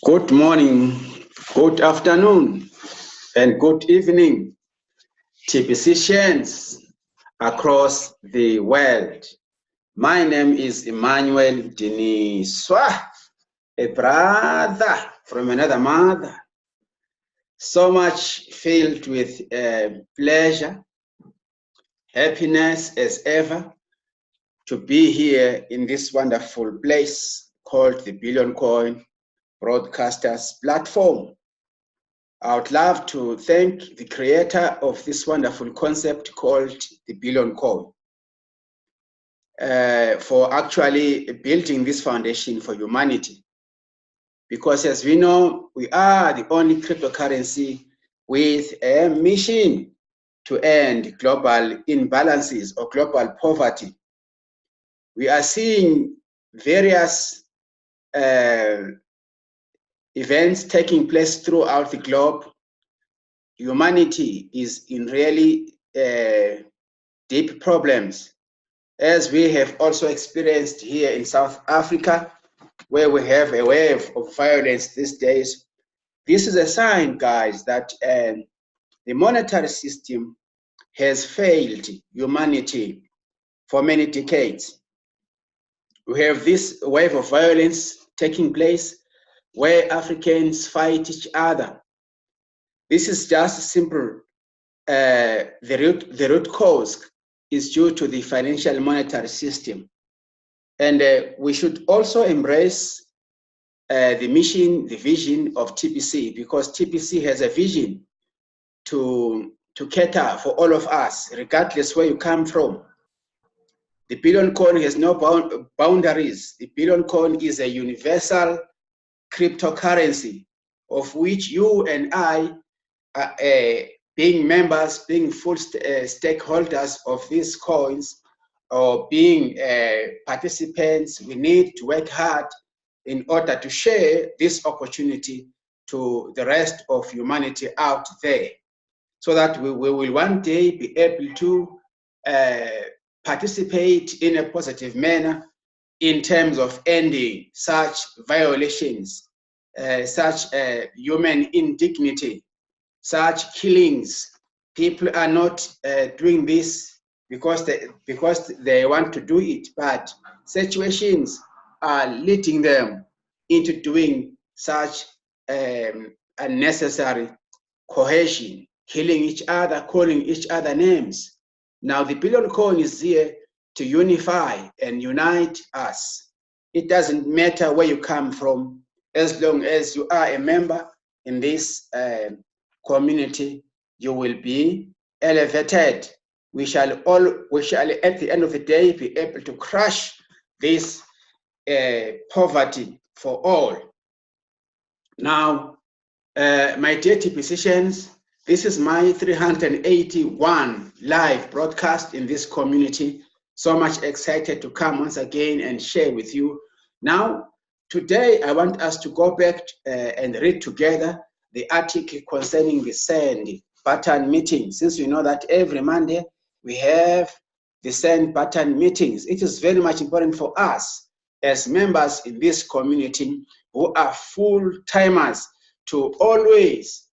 Good morning, good afternoon, and good evening, TPCians across the world. My name is Emmanuel Deniswa, a brother from another mother. So much filled with pleasure, happiness as ever to be here in this wonderful place called the Billion Coin Broadcasters Platform. I would love to thank the creator of this wonderful concept called the Billion Coin for actually building this foundation for humanity. Because as we know, we are the only cryptocurrency with a mission to end global imbalances or global poverty. We are seeing various events taking place throughout the globe. Humanity is in really deep problems, as we have also experienced here in South Africa, where we have a wave of violence these days. This is a sign, guys, that the monetary system has failed humanity for many decades. We have this wave of violence taking place where Africans fight each other. This is just simple. The root cause is due to the financial monetary system. And we should also embrace the mission, the vision of TPC, because TPC has a vision to cater for all of us, regardless where you come from. The Billion Coin has no boundaries. The Billion Coin is a universal cryptocurrency of which you and I, being members, being full stakeholders of these coins, or being participants, we need to work hard in order to share this opportunity to the rest of humanity out there, so that we will one day be able to participate in a positive manner in terms of ending such violations, such human indignity, such killings. People are not doing this because they want to do it, but situations are leading them into doing such unnecessary cohesion, killing each other, calling each other names. Now the Billion Coin is here to unify and unite us. It doesn't matter where you come from, as long as you are a member in this community, you will be elevated. We shall at the end of the day be able to crush this poverty for all. Now, my dear TPCians, this is my 381 live broadcast in this community. So much excited to come once again and share with you. Now, today I want us to go back and read together the article concerning the send button meeting. Since you know that every Monday we have the send button meetings, it is very much important for us as members in this community who are full-timers to always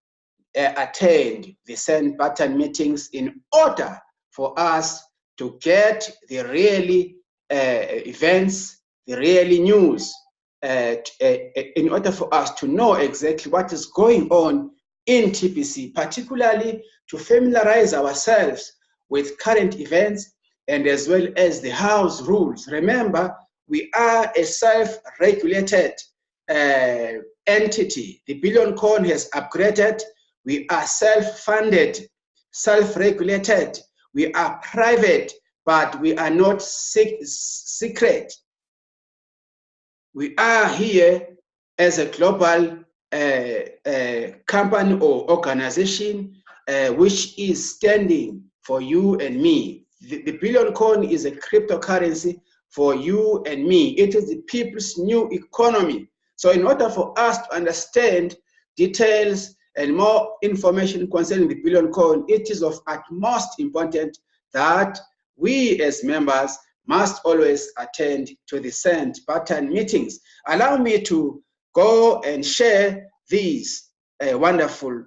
attend the send button meetings in order for us to get the really events, the really news, in order for us to know exactly what is going on in TPC, particularly to familiarize ourselves with current events and as well as the house rules. Remember, we are a self-regulated entity. The Billion Coin has upgraded. We are self-funded, self-regulated. We are private, but we are not secret. We are here as a global company or organization which is standing for you and me. The Billion Coin is a cryptocurrency for you and me. It is the people's new economy. So in order for us to understand details and more information concerning the Billion Coin, it is of utmost importance that we as members must always attend to the send button meetings. Allow me to go and share these wonderful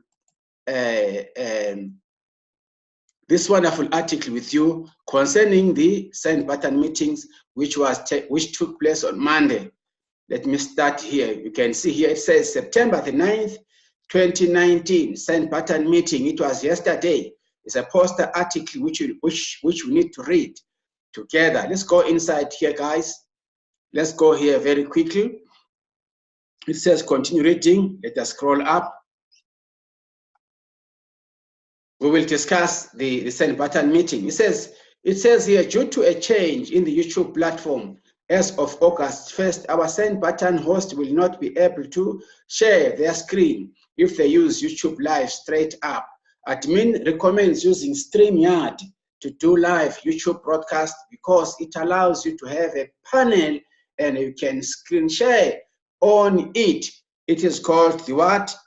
this wonderful article with you concerning the send button meetings which took place on Monday. Let me start here. You can see here it says September the 9th, 2019, send button meeting. It was yesterday. It's a poster article which we need to read together. Let's go inside here, guys. Let's go here very quickly. It says continue reading. Let us scroll up. We will discuss the send button meeting. It says here, due to a change in the YouTube platform, as of August 1st, our send button host will not be able to share their screen if they use YouTube Live straight up. Admin recommends using StreamYard to do live YouTube broadcast because it allows you to have a panel and you can screen share on it. It is called the what?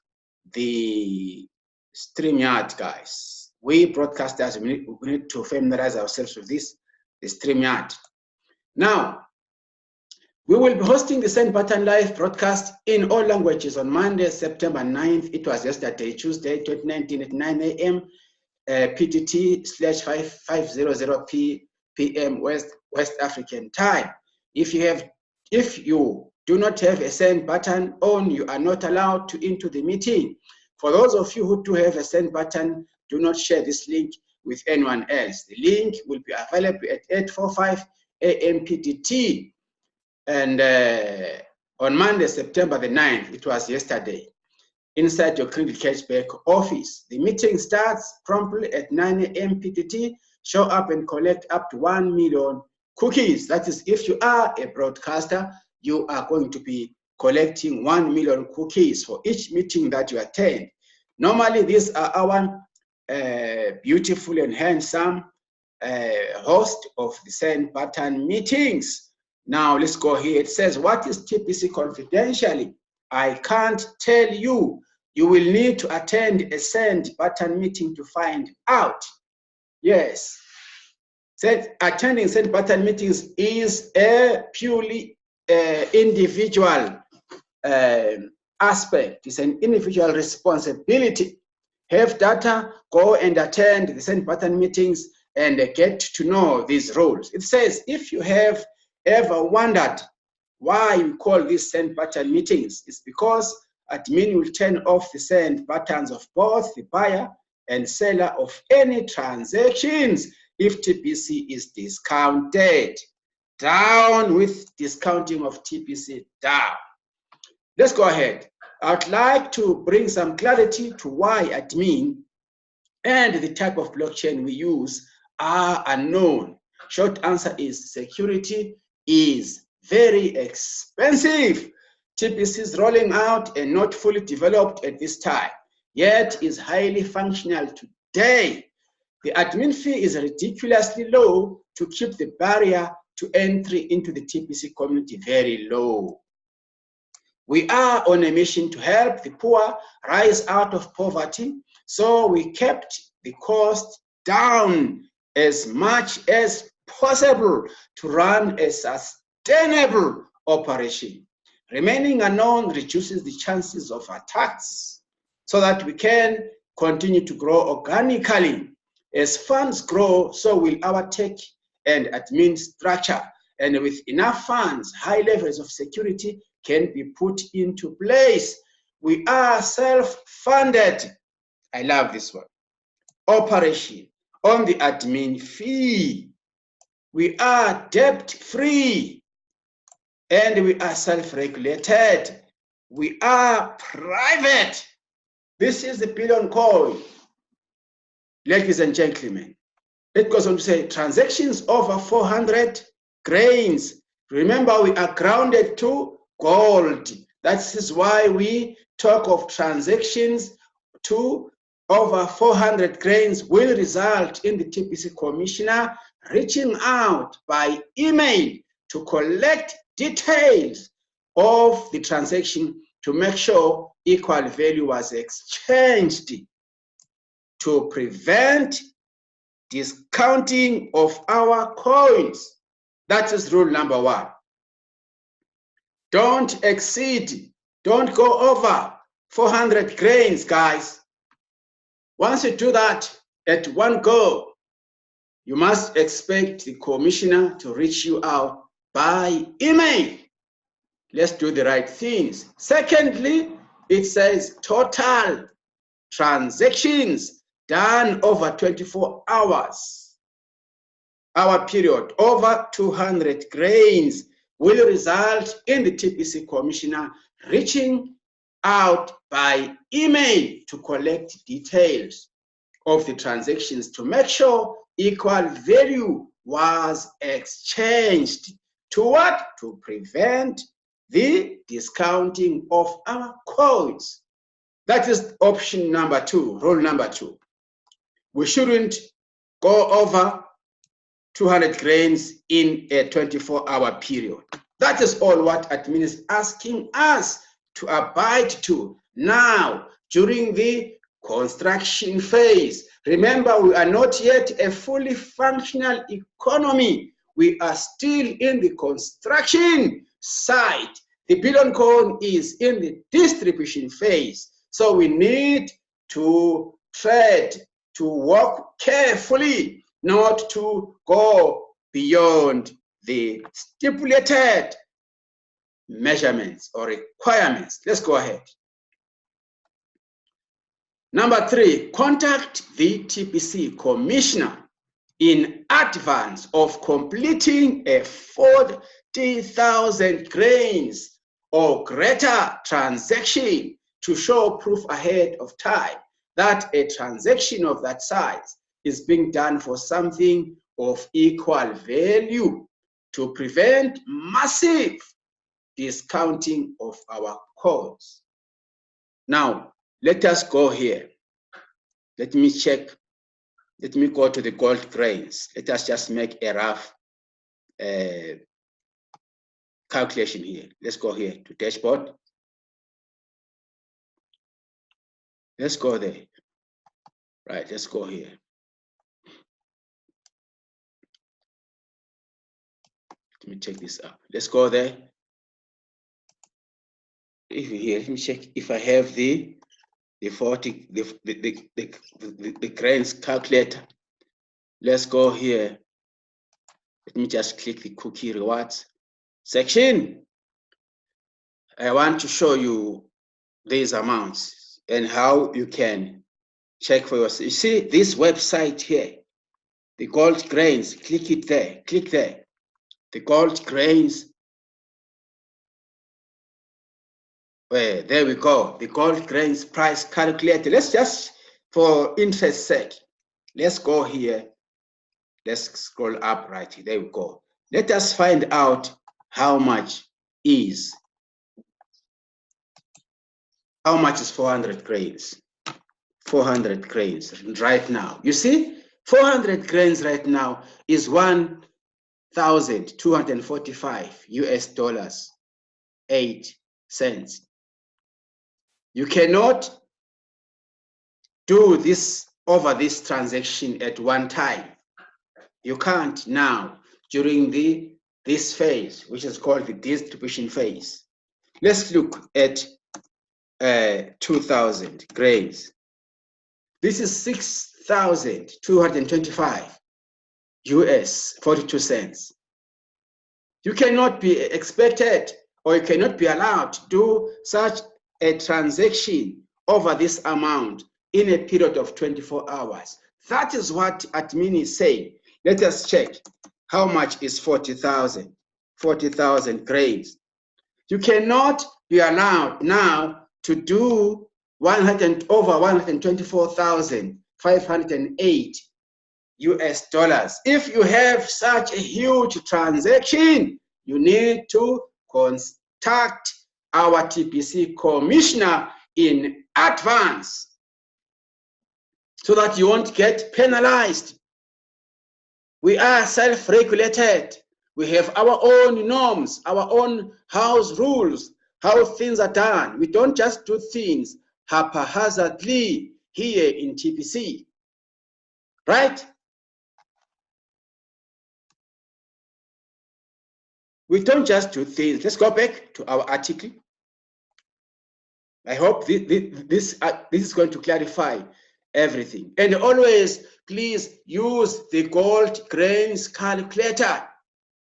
The StreamYard, guys. We broadcasters, we need to familiarize ourselves with this, the StreamYard. Now, we will be hosting the Send Button live broadcast in all languages on Monday, September 9th. It was yesterday, Tuesday, 2019 at 9 a.m. PTT/500 p.m. West African time. If you do not have a send button on, you are not allowed to into the meeting. For those of you who do have a send button, do not share this link with anyone else. The link will be available at 8:45 a.m. PTT. And on Monday, September the 9th, it was yesterday, inside your Credit Cashback office. The meeting starts promptly at 9 a.m. PTT. Show up and collect up to 1 million cookies. That is, if you are a broadcaster, you are going to be collecting 1 million cookies for each meeting that you attend. Normally, these are our beautiful and handsome host of the Send Button meetings. Now, let's go here. It says, what is TPC confidentially? I can't tell you. You will need to attend a Send Button meeting to find out. Yes. Attending Send Button meetings is a purely individual aspect. It's an individual responsibility. Have data, go and attend the Send Button meetings and get to know these rules. It says, if you have ever wondered why we call these send button meetings, it's because admin will turn off the send buttons of both the buyer and seller of any transactions if TPC is discounted. Down with discounting of TPC, down. Let's go ahead. I'd like to bring some clarity to why admin and the type of blockchain we use are unknown. Short answer is security is very expensive. TPC is rolling out and not fully developed at this time, yet is highly functional today. The admin fee is ridiculously low to keep the barrier to entry into the TPC community very low. We are on a mission to help the poor rise out of poverty, so we kept the cost down as much as possible to run a sustainable operation. Remaining unknown reduces the chances of attacks so that we can continue to grow organically. As funds grow, so will our tech and admin structure. And with enough funds, high levels of security can be put into place. We are self-funded. I love this one. Operation on the admin fee. We are debt-free and we are self-regulated. We are private. This is the billion coin, ladies and gentlemen. It goes on to say transactions over 400 grains. Remember, we are grounded to gold. That is why we talk of transactions to over 400 grains will result in the TPC commissioner reaching out by email to collect details of the transaction to make sure equal value was exchanged to prevent discounting of our coins. That is rule number one. Don't exceed Don't go over 400 grains, guys. Once you do that at one go, you must expect the commissioner to reach you out by email. Let's do the right things. Secondly, it says total transactions done over 24 hours. Our period over 200 grains will result in the TPC commissioner reaching out by email to collect details of the transactions to make sure equal value was exchanged. To what? To prevent the discounting of our codes. That is option number 2, rule number 2. We shouldn't go over 200 grains in a 24-hour period. That is all what admin is asking us to abide to now during the construction phase. Remember, we are not yet a fully functional economy. We are still in the construction side. The billion cone is in the distribution phase. So we need to tread, to walk carefully, not to go beyond the stipulated measurements or requirements. Let's go ahead. Number 3, contact the TPC commissioner in advance of completing a 40,000 grains or greater transaction to show proof ahead of time that a transaction of that size is being done for something of equal value to prevent massive discounting of our codes. Now, let us go here. Let me check. Let me go to the gold grains. Let us just make a rough calculation here. Let's go here to dashboard. Let's go there. Right, let's go here. Let me check this out. Let's go there. If here, let me check if I have the 40 the grains calculator. Let's go here. Let me just click the cookie rewards section. I want to show you these amounts and how you can check for yourself. You see this website here, the gold grains. Click it there. Click there. The gold grains. Well, there we go. The gold grains price calculator. Let's just, for interest sake, let's go here. Let's scroll up right here. There we go. Let us find out how much is 400 grains. 400 grains right now. You see, 400 grains right now is $1,245 US 8 cents. You cannot do this over this transaction at one time. You can't now during this phase, which is called the distribution phase. Let's look at 2,000 grains. This is 6,225 US 42 cents. You cannot be expected or you cannot be allowed to do such a transaction over this amount in a period of 24 hours. That is what admin is saying. Let us check how much is 40,000 grains. You cannot be allowed now to do over 124,508 US dollars. If you have such a huge transaction, you need to contact our TPC commissioner in advance so that you won't get penalized. We are self-regulated. We have our own norms, our own house rules, how things are done. We don't just do things haphazardly here in TPC, right? We don't just do things. Let's go back to our article. I hope this is going to clarify everything. And always, please use the gold grains calculator.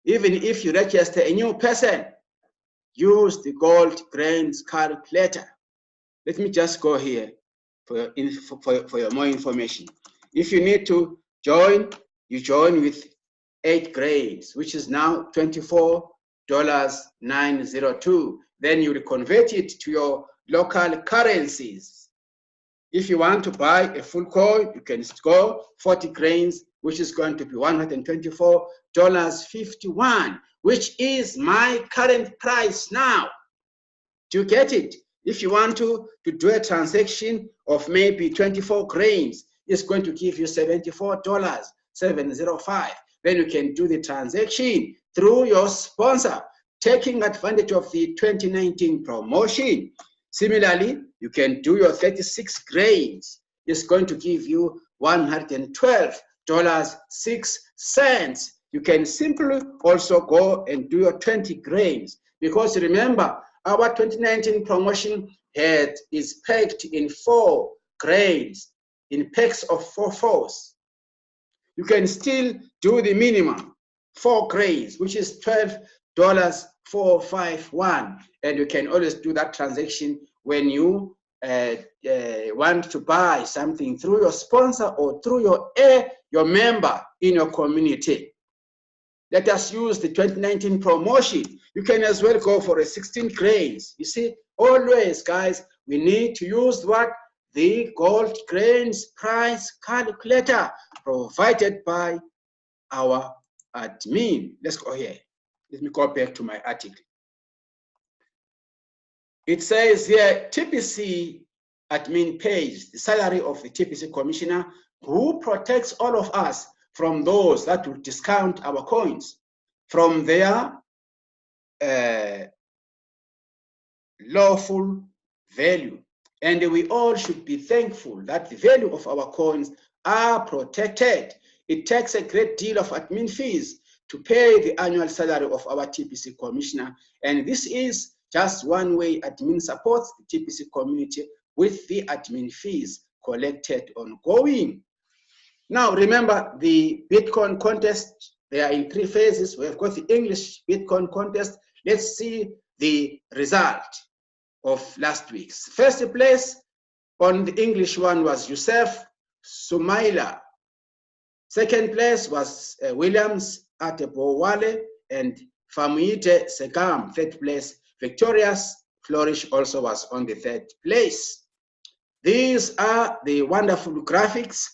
Even if you register a new person, use the gold grains calculator. Let me just go here for your more information. If you need to join, you join with 8 grains, which is now $24.902. Then you will convert it to your local currencies. If you want to buy a full coin, you can go 40 grains, which is going to be $124.51, which is my current price now. Do you get it? If you want to do a transaction of maybe 24 grains, it's going to give you $74.705. Then you can do the transaction through your sponsor, taking advantage of the 2019 promotion. Similarly, you can do your 36 grains. It's going to give you $112.06. You can simply also go and do your 20 grains, because remember, our 2019 promotion is packed in 4 grains, in packs of 4 fours. You can still do the minimum, 4 grains, which is $12.451, and you can always do that transaction when you want to buy something through your sponsor or through your member in your community. Let us use the 2019 promotion. You can as well go for a 16 grains. You see, always, guys, we need to use what? The gold grains price calculator provided by our admin. Let's go here. Let me go back to my article. It says here, TPC admin pays the salary of the TPC commissioner, who protects all of us from those that will discount our coins from their lawful value. And we all should be thankful that the value of our coins are protected. It takes a great deal of admin fees to pay the annual salary of our TPC commissioner. And this is just one way admin supports the TPC community with the admin fees collected ongoing. Now, remember the Bitcoin contest, they are in 3 phases. We have got the English Bitcoin contest. Let's see the result of last week's. First place on the English one was Yusuf Sumaila. Second place was Williams Atebowale and Famuite Segam. Third place, Victorious Flourish also was on the 3rd place. These are the wonderful graphics.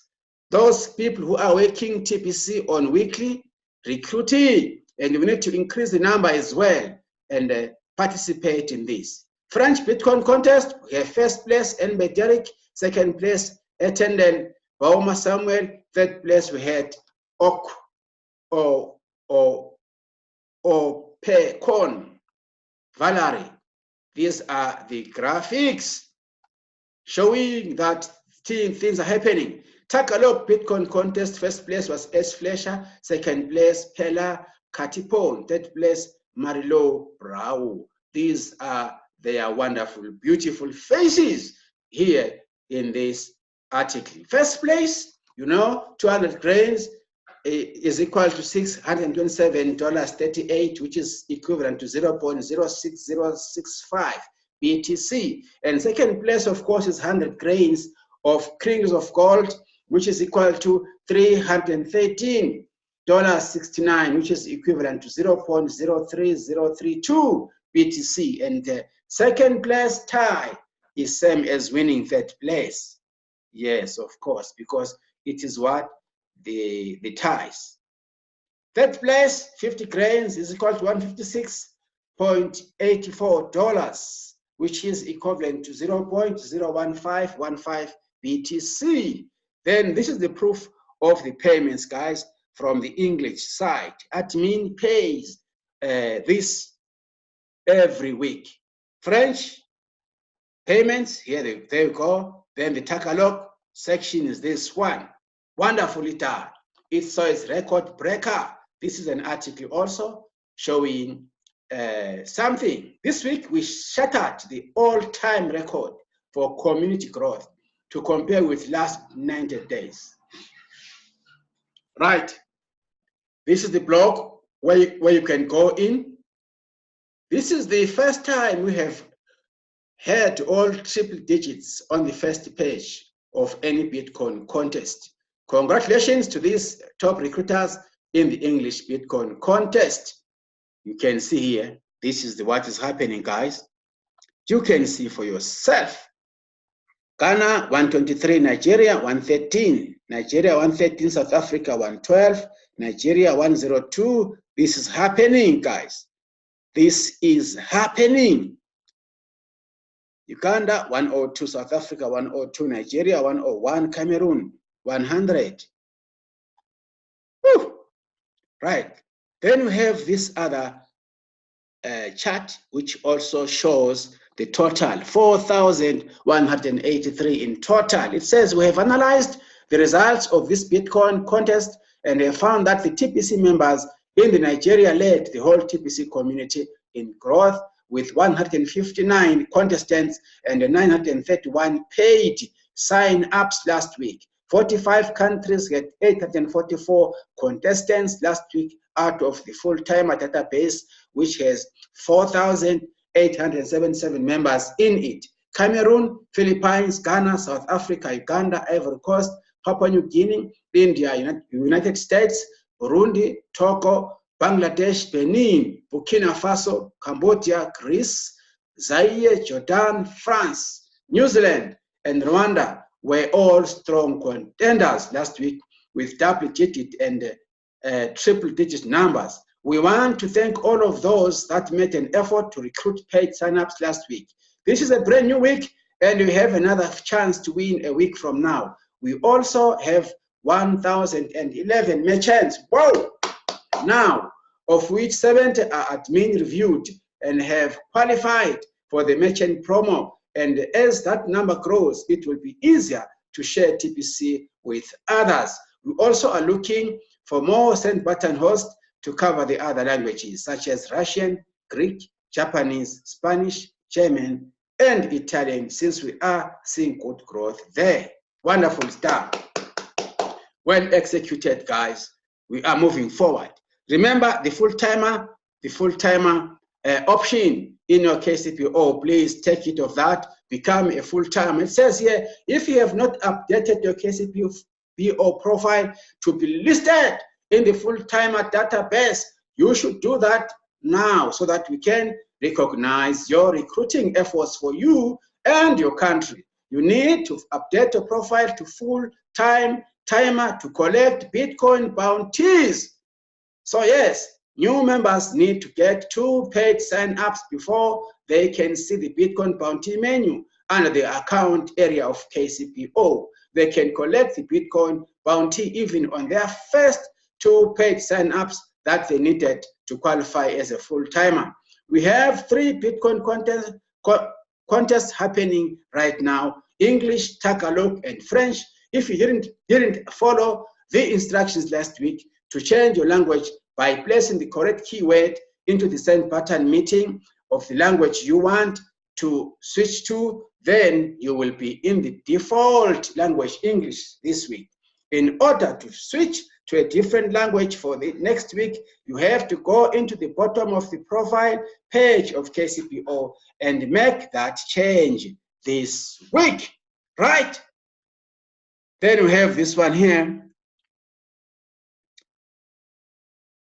Those people who are working TPC on weekly recruiting, and we need to increase the number as well and participate in this. French Bitcoin contest, we have first place, Enbe Derek, second place, Etenden Bauma Samuel, third place we had Pecon Valerie. These are the graphics showing that things are happening. Tagalog Bitcoin contest, first place was S. Fletcher, second place Pella Katipon, third place Marilo Brau. These are their wonderful, beautiful faces here in this article. First place, you know, 200 grains is equal to $627.38, which is equivalent to 0.06065 BTC. And second place, of course, is 100 grains of krings of gold, which is equal to $313.69, which is equivalent to 0.03032 BTC. And second place tie is same as winning 3rd place. Yes, of course, because it is what? The ties. 3rd place, 50 grains is equal to $156.84, which is equivalent to 0.01515 BTC. Then this is the proof of the payments, guys, from the English side. Admin pays this every week. French payments, here there you go. Then the Tagalog section is this one. Wonderfully done. It says record breaker. This is an article also showing something. This week, we shattered the all-time record for community growth to compare with last 90 days. Right. This is the blog where you can go in. This is the first time we have had all triple digits on the first page of any Bitcoin contest. Congratulations to these top recruiters in the English Bitcoin contest. You can see here, this is what is happening, guys. You can see for yourself. Ghana 123, Nigeria 113, Nigeria 113, South Africa 112, Nigeria 102. This is happening, guys. This is happening. Uganda 102, South Africa 102, Nigeria 101, Cameroon 100. Woo! Right. Then we have this other chart, which also shows the total, 4,183 in total. It says we have analyzed the results of this Bitcoin contest and have found that the TPC members in the Nigeria led the whole TPC community in growth with 159 contestants and 931 paid sign-ups last week. 45 countries had 844 contestants last week out of the full-timer database, which has 4,877 members in it. Cameroon, Philippines, Ghana, South Africa, Uganda, Ivory Coast, Papua New Guinea, India, United States, Burundi, Togo, Bangladesh, Benin, Burkina Faso, Cambodia, Greece, Zaire, Jordan, France, New Zealand, and Rwanda were all strong contenders last week with double-digit and triple-digit numbers. We want to thank all of those that made an effort to recruit paid signups last week. This is a brand new week, and we have another chance to win a week from now. We also have 1,011 merchants. Whoa! Now, of which 70 are admin reviewed and have qualified for the merchant promo. And as that number grows, it will be easier to share TPC with others. We also are looking for more send button hosts to cover the other languages, such as Russian, Greek, Japanese, Spanish, German, and Italian, since we are seeing good growth there. Wonderful stuff. Well executed, guys. We are moving forward. Remember the full-timer option in your KCPO. Please take it of that. Become a full-timer. It says here, if you have not updated your KCPO profile to be listed in the full-timer database, you should do that now so that we can recognize your recruiting efforts for you and your country. You need to update your profile to full-time timer to collect Bitcoin bounties. So yes, new members need to get 2 paid sign-ups before they can see the Bitcoin bounty menu under the account area of KCPO. They can collect the Bitcoin bounty even on their first 2 paid sign-ups that they needed to qualify as a full-timer. We have 3 Bitcoin contests happening right now: English, Tagalog, and French. If you didn't follow the instructions last week to change your language by placing the correct keyword into the send button meeting of the language you want to switch to, then you will be in the default language, English, this week. In order to switch to a different language for the next week, you have to go into the bottom of the profile page of KCPO and make that change this week, right? Then we have this one here.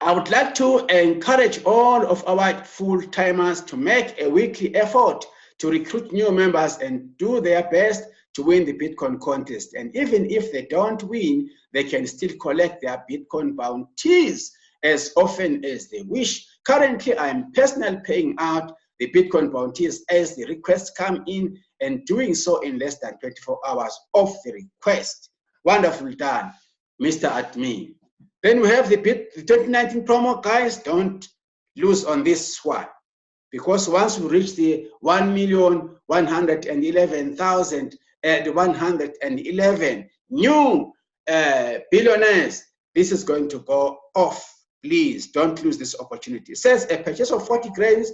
I would like to encourage all of our full-timers to make a weekly effort to recruit new members and do their best to win the Bitcoin contest. And even if they don't win, they can still collect their Bitcoin bounties as often as they wish. Currently, I'm personally paying out the Bitcoin bounties as the requests come in and doing so in less than 24 hours of the request. Wonderful done, Mr. Admin. Then we have the 2019 promo. Guys, don't lose on this one, because once we reach the 1,111,111 new billionaires, this is going to go off. Please don't lose this opportunity. It says a purchase of 40 grains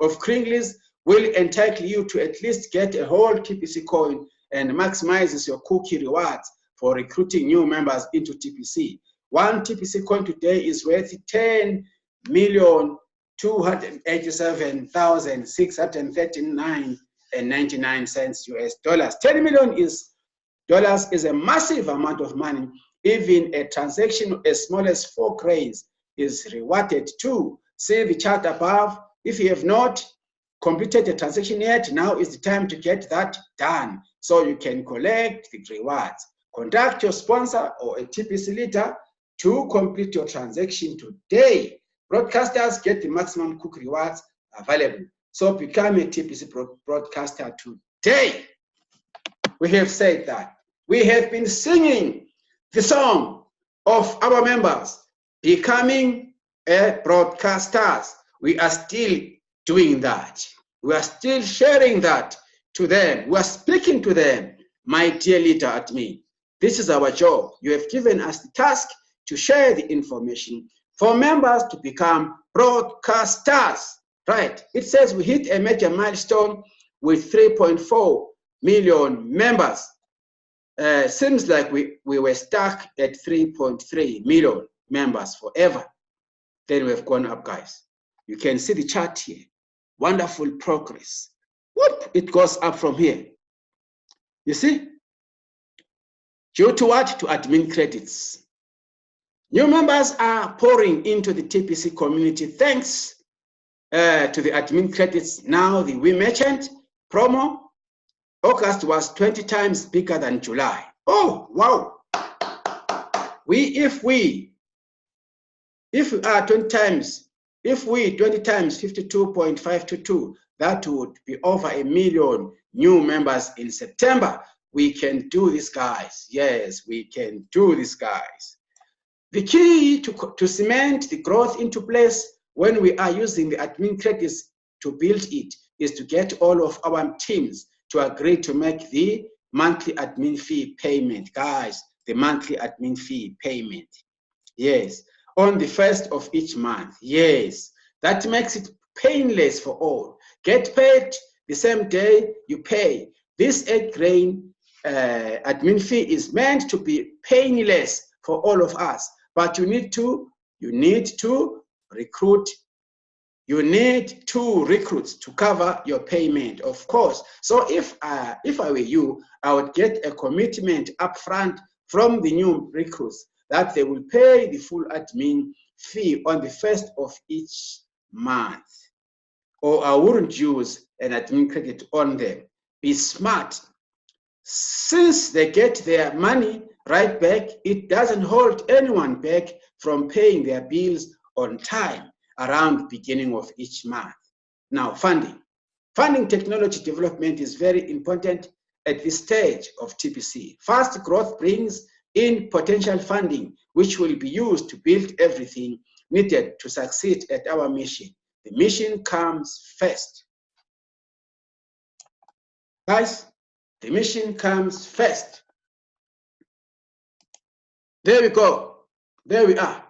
of Kringlies will entitle you to at least get a whole TPC coin and maximizes your cookie rewards for recruiting new members into TPC. One TPC coin today is worth 10,287,639.99 US dollars. 10 million dollars is a massive amount of money. Even a transaction as small as 4 grains is rewarded too. See the chart above. If you have not completed the transaction yet, now is the time to get that done so you can collect the rewards. Contact your sponsor or a TPC leader to complete your transaction today. Broadcasters get the maximum cook rewards available. So become a TPC broadcaster today. We have said that. We have been singing the song of our members becoming a broadcasters. We are still doing that. We are still sharing that to them. We are speaking to them. My dear leader admin, this is our job. You have given us the task to share the information for members to become broadcasters. Right? It says we hit a major milestone with 3.4 million members. Seems like we were stuck at 3.3 million members forever. Then we've gone up, guys. You can see the chart here. Wonderful progress. Whoop, it goes up from here. You see? Due to what? To admin credits. New members are pouring into the TPC community thanks to the admin credits. Now the We Merchant promo, August was 20 times bigger than July. Oh, wow. If we are 20 times 52.522, that would be over 1 million new members in September. We can do this, guys. Yes, we can do this, guys. The key to cement the growth into place when we are using the admin credits to build it is to get all of our teams to agree to make the monthly admin fee payment. Guys, the monthly admin fee payment. Yes, on the 1st of each month. Yes, that makes it painless for all. Get paid the same day you pay. This 8 grain admin fee is meant to be painless for all of us, but you need to recruit. You need 2 recruits to cover your payment, of course. So if I were you, I would get a commitment upfront from the new recruits that they will pay the full admin fee on the 1st of each month. Or I wouldn't use an admin credit on them. Be smart. Since they get their money right back, it doesn't hold anyone back from paying their bills on time around the beginning of each month. Now, funding. Funding technology development is very important at this stage of TPC. Fast growth brings in potential funding, which will be used to build everything needed to succeed at our mission. The mission comes first. Guys, the mission comes first. There we go. There we are.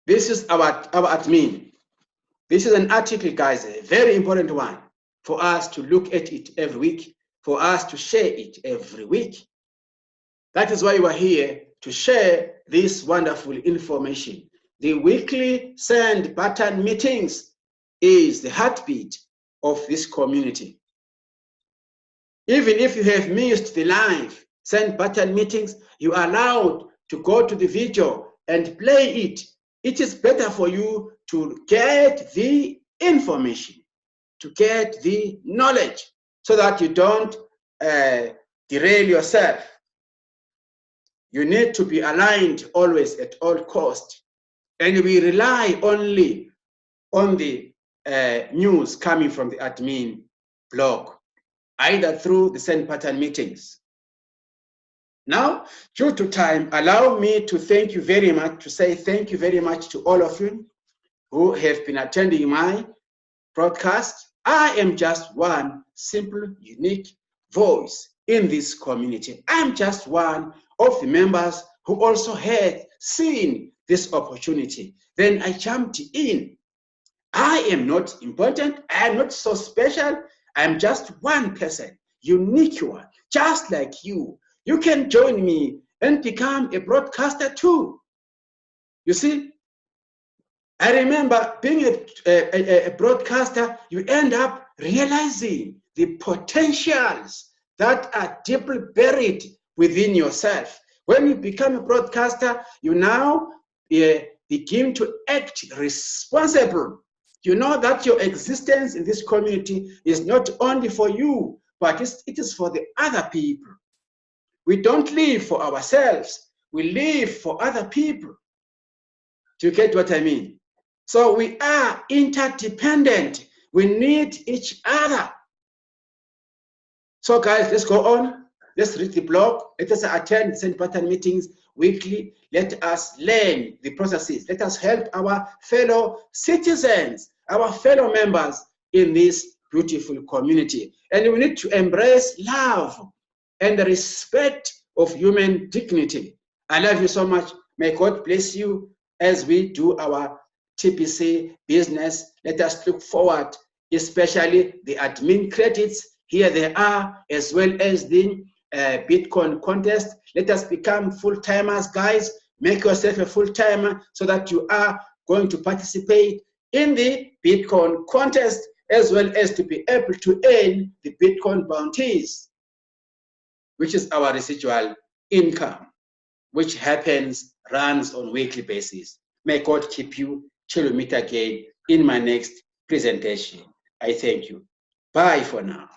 This is our admin. This is an article, guys, a very important one for us to look at it every week, for us to share it every week. That is why we are here to share this wonderful information. The weekly send button meetings is the heartbeat of this community. Even if you have missed the live send button meetings, you are allowed to go to the video and play it. It is better for you to get the information, to get the knowledge, so that you don't derail yourself. You need to be aligned always at all costs. And we rely only on the news coming from the admin blog, either through the send button meetings. Now, due to time, allow me to thank you very much, to say thank you very much to all of you who have been attending my broadcast. I am just one simple, unique voice in this community. I'm just one of the members who also had seen this opportunity. Then I jumped in. I am not important. I am not so special. I am just one person, unique one, just like you. You can join me and become a broadcaster too. You see, I remember being a broadcaster, you end up realizing the potentials that are deeply buried within yourself. When you become a broadcaster, you now begin to act responsible. You know that your existence in this community is not only for you, but it is for the other people. We don't live for ourselves, we live for other people. Do you get what I mean? So we are interdependent. We need each other. So guys, let's go on. Let's read the blog. Let us attend St. Pattern meetings weekly. Let us learn the processes. Let us help our fellow citizens, our fellow members in this beautiful community. And we need to embrace love and the respect of human dignity. I love you so much. May God bless you as we do our TPC business. Let us look forward, especially the admin credits. Here they are, as well as the Bitcoin contest. Let us become full-timers, guys. Make yourself a full-timer so that you are going to participate in the Bitcoin contest, as well as to be able to earn the Bitcoin bounties, which is our residual income, which runs on a weekly basis. May God keep you till we meet again in my next presentation. I thank you. Bye for now.